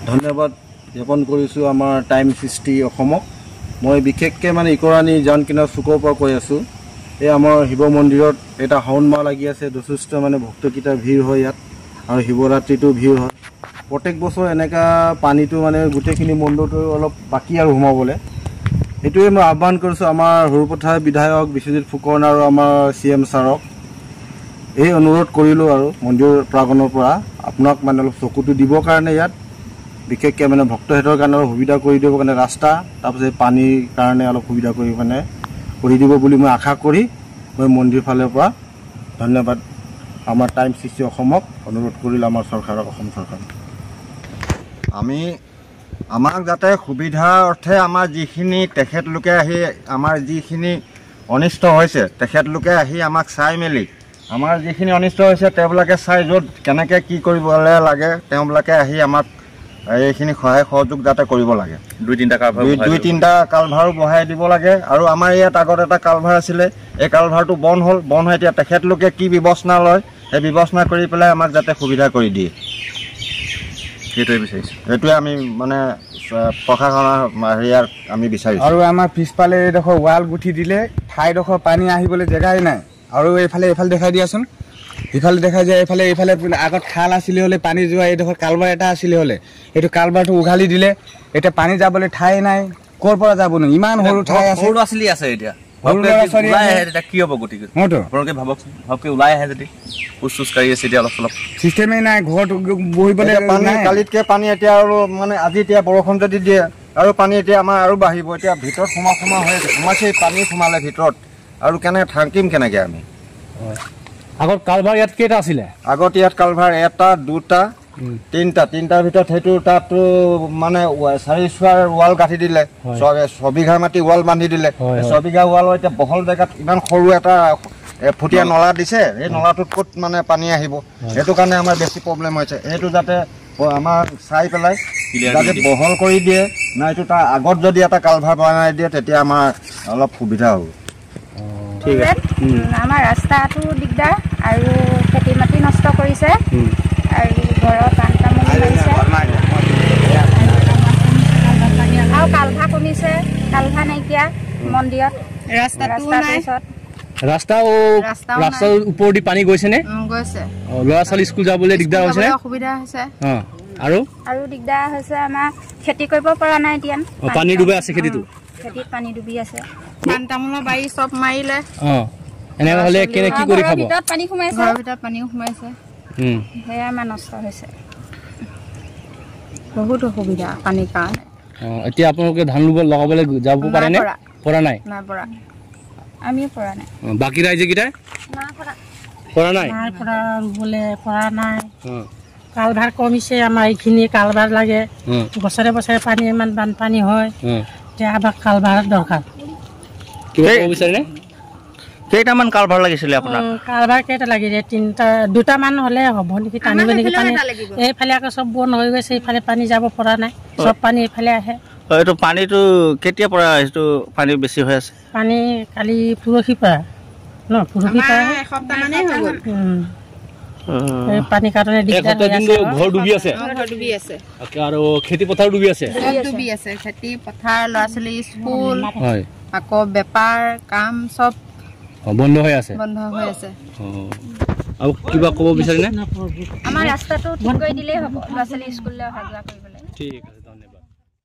ধন্যবাদ জ্ঞাপন কৰিছোঁ আমাৰ টাইম সৃষ্টি অসমক। মই বিশেষকৈ মানে ইকৰাণী জান কিনাৰ চুকৰ পৰা কৈ আছোঁ। এই আমাৰ শিৱ মন্দিৰত এটা শাওণ মাহ লাগি আছে, যথেষ্ট মানে ভক্তকেইটা ভিৰ হয় ইয়াত, আৰু শিৱৰাত্ৰিটো ভিৰ হয়। প্ৰত্যেক বছৰ এনেকুৱা পানীটো মানে গোটেইখিনি মন্দিৰটো অলপ বাকী আৰু সোমাবলৈ। সেইটোৱে মই আহ্বান কৰিছোঁ আমাৰ সৰুপথাৰ বিধায়ক বিশ্বজিৎ ফুকন আৰু আমাৰ CM ছাৰক। এই অনুৰোধ কৰিলোঁ আৰু মন্দিৰ প্ৰাংগণৰ পৰা আপোনাক মানে অলপ চকুটো দিবৰ কাৰণে ইয়াত বিশেষকৈ মানে ভক্তহেতৰ কাৰণে অলপ সুবিধা কৰি দিবৰ কাৰণে ৰাস্তা, তাৰপিছত পানীৰ কাৰণে অলপ সুবিধা কৰি মানে কৰি দিব বুলি মই আশা কৰি মই মন্দিৰ ফালৰ পৰা ধন্যবাদ আমাৰ টাইম সৃষ্টি অসমক অনুৰোধ কৰিলোঁ, আমাৰ চৰকাৰক, অসম চৰকাৰক। আমাক যাতে সুবিধাৰ অৰ্থে আমাৰ যিখিনি তেখেতলোকে আহি আমাৰ যিখিনি অনিষ্ট হৈছে, তেখেতলোকে আহি আমাক চাই মেলি আমাৰ যিখিনি অনিষ্ট হৈছে তেওঁবিলাকে চাই য'ত কেনেকৈ কি কৰিবলৈ লাগে তেওঁবিলাকে আহি আমাক এইখিনি সহায় সহযোগ যাতে কৰিব লাগে। দুই তিনিটা কালভাৰো বহাই দিব লাগে। আৰু আমাৰ ইয়াত আগত এটা কালভাৰ আছিলে, এই কালভাৰটো বন্ধ হ'ল। বন্ধ হৈ এতিয়া তেখেতলোকে কি ব্যৱস্থা লয় সেই ব্যৱস্থা কৰি পেলাই আমাক যাতে সুবিধা কৰি দিয়ে, সেইটোৱে বিচাৰিছোঁ। সেইটোৱে আমি মানে প্ৰশাসনৰ হেৰিয়াৰ আমি বিচাৰিছোঁ। আৰু আমাৰ পিছফালে এইডোখৰ ৱাল গুঠি দিলে, ঠাইডোখৰ পানী আহিবলৈ জেগাই নাই। আৰু এইফালে দেখাই দিয়াচোন, ইফালে দেখা যায়, এইফালে আগত খাল আছিলে হ'লে পানী যোৱা, এইডোখৰ কালভাৰ এটা আছিলে হ'লে এইটো কালভাৰটো উঘালি দিলে, এতিয়া পানী যাবলৈ ঠাই নাই, ক'ৰ পৰা যাবনো? ইমান সৰু ঠাই আছে, সৰু ল'ৰা ছোৱালী আছে, এতিয়া কি হ'ব? গতিকে আপোনালোকে ভাবকচোন, ভাবকে ওলাই আহে যদি খোজ কাঢ়ি আছে, এতিয়া অলপ চলপ চিষ্টেমেই নাই, ঘৰত বহিবলৈ পানী কালিতকৈ পানী এতিয়া আৰু মানে আজি এতিয়া বৰষুণ যদি দিয়ে আৰু পানী এতিয়া আমাৰ আৰু বাঢ়িব। এতিয়া ভিতৰত সোমা হৈ আছে, সোমাইছে পানী সোমালে ভিতৰত, আৰু থাকিম কেনেকৈ আমি? আগত কালভাৰ ইয়াত কেইটা আছিলে? আগত ইয়াত কালভাৰ এটা, দুটা, তিনিটাৰ ভিতৰত সেইটো তাতো মানে 4 চোৱাৰ ৱাল গাঁঠি দিলে, 6 বিঘা মাটি ৱাল বান্ধি দিলে। 6 বিঘা ৱালৰ এতিয়া বহল জেগাত ইমান সৰু এটা ফুটীয়া নলা দিছে, এই নলাটোত ক'ত মানে পানী আহিব? সেইটো কাৰণে আমাৰ বেছি প্ৰব্লেম হৈছে। সেইটো যাতে আমাৰ চাই পেলাই যাতে বহল কৰি দিয়ে, নাইতো তাৰ আগত যদি এটা কালভাৰ বনাই দিয়ে তেতিয়া আমাৰ অলপ সুবিধা হ'ব। আমাৰ ৰাস্তাটো দিগদাৰ, আৰু খেতি মাটি নষ্ট কৰিছে, আৰু ঘৰৰ পাণ তামোল মাৰিছে, আৰু কালভা কমিছে, কালভা নাইকিয়া মন্দিৰত, ৰাস্তাৰ ৰাস্তাৰ ওপৰেদি পানী গৈছে নে? গৈছে। ল'ৰা ছোৱালী স্কুল যাবলৈ দিগদাৰ হৈছে নে? অসুবিধা হৈছে। আৰু দিগদাৰ হৈছে, আমাৰ খেতি কৰিব পৰা নাই এতিয়া, পানী ডুবাই আছে, খেতিত পানী ডুবি আছে, পাণ তামোলৰ বাৰী চব মাৰিলে। এনেকুৱা হ'লে কেনে কি কৰি খাব? ভিতৰত পানী সোমাইছে, ঘৰৰ ভিতৰত পানীও সোমাইছে, সেয়া আমাৰ নষ্ট হৈছে, বহুত অসুবিধা পানীৰ কাৰণে। এতিয়া আপোনালোকে ধান লগাবলৈ যাব পাৰে নে? পৰা নাই? নাই পৰা, আমিও পৰা নাই। বাকী ৰাইজেকেইটাই পৰা নাই, ৰুবলৈ পৰা নাই। কালভাৰ কমিছে, আমাৰ এইখিনি কালভাৰ লাগে, বছৰে বছৰে পানী ইমান বানপানী হয়, এতিয়া আমাক কালভাৰ দৰকাৰ। কিবা ক'ব বিচাৰে? কেইটামান কালভাৰ লাগিছিলে আপোনাক? কালভাৰ কেইটা লাগিছে? 2টামান হ'লে হ'ব নেকি, টানিব নেকি পানী? এইফালে আকৌ চব বন্ধ হৈ গৈছে, এইফালে পানী যাব পৰা নাই, চব পানী এইফালে আহে। এইটো পানীটো কেতিয়াৰ পৰা এইটো পানী বেছি হৈ আছে? পানী কালি পৰহিৰ পৰা এসপ্তাহমানেই হৈ গ'ল। পানী কাৰণে ঘৰ ডুবি আছে, আৰু খেতি পথাৰ ডুবি আছে, খেতি পথাৰ, ল'ৰা ছোৱালী স্কুল, আকৌ বেপাৰ কাম চব বন্ধ হৈ আছে। আৰু কিবা ক'ব বিচাৰে নে? আমাৰ ৰাস্তাটো ঠিক কৰি দিলেই হ'ব, ল'ৰা ছোৱালী স্কুললৈ অহা যোৱা কৰিবলৈ। ঠিক আছে।